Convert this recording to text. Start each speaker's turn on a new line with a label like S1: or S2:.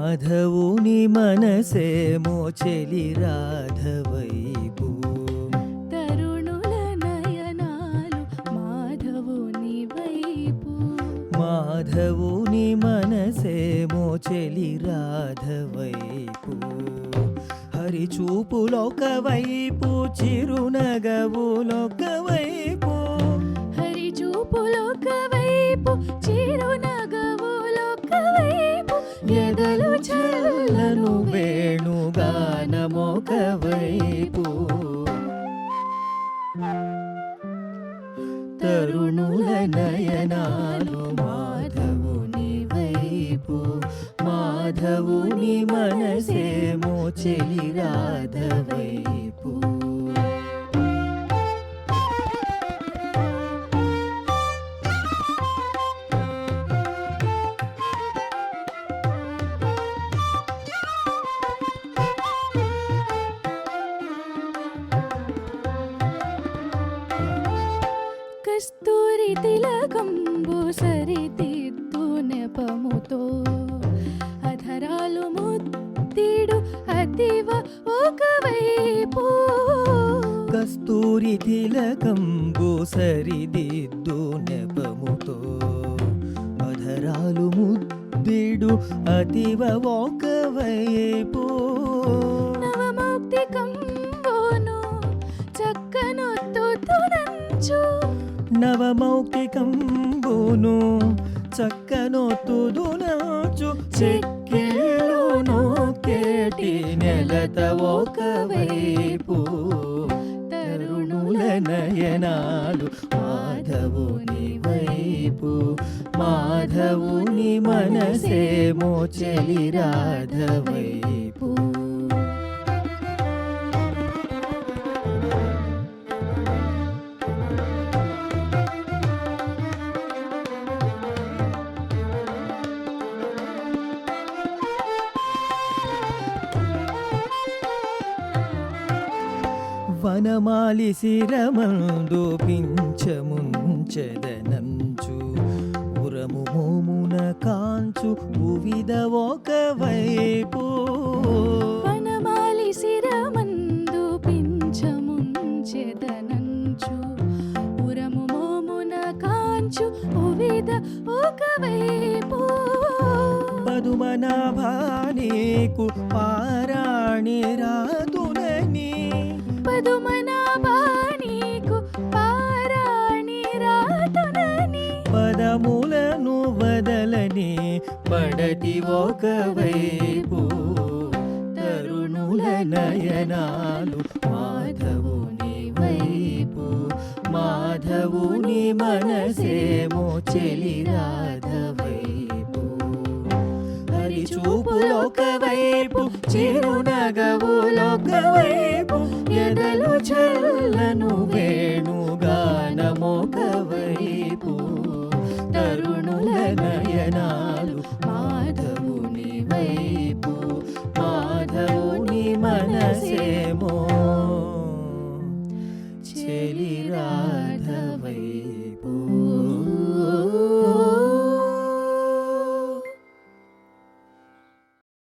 S1: మాధవుని మనసేమో చెలి రాధవైపు.
S2: తరుణుల నయనాలు మాధవుని వైపు.
S1: మాధవుని మనసేమో చెలి రాధవైపు. హరి చూపులొక వైపు చిరునగవులొక వైపు.
S2: హరి చూపులొక వైపు చిరునగవులొక వైపు.
S1: ఎదలు చల్లను వేణుగానమొక వైపు. తరుణుల నయనాలు మాధవుని వైపు. మాధవుని మనసేమో చెలి రాధవైపు.
S2: కస్తూరి తిలకంబు సరిదిద్దు నెపముతో. అధరాలు ముద్దిడు అతివ ఒకవైపు.
S1: కస్తూరి తిలకంబు సరిదిద్దు నెపముతో. అధరాలు ముద్దిడు అతివ ఒకవైపు.
S2: నవమౌక్తికంబోను చక్కనొత్తుతునంచు.
S1: నవమౌక్తికంబును చక్కనొత్తుదునాచు. చెక్కిళ్ళును కేటి నెలత ఒకవైపు. తరుణుల నయనాలు మాధవుని వైపు. మాధవుని మనసేమో చెలి రాధవైపు. వనమాలి శిరమందు పింఛముంచెదనంచు. పురము మోమున కాంచు ఉవిద ఒకవైపు.
S2: వనమాలి శిరమందు పింఛముంచెదనంచు. పురము మోమున కాంచు ఉవిద ఒకవైపు.
S1: పదుమనాభానీకు పారాణి రాదునని.
S2: పదుమనాభానీకు పారాణి రాదునని.
S1: పదములను వదలని పడతి ఒకవైపు. తరుణుల నయనాలు మాధవుని వైపు. మాధవుని మనసేమో చెలి రాధవైపు. హరి చూపులొక వైపు చిరునగవులొక వైపు. ఎదలు చల్లను వేణుగానమొక వైపు. తరుణుల నయనాలు మాధవుని వైపు. మాధవుని మనసేమో చెలి రాధవ.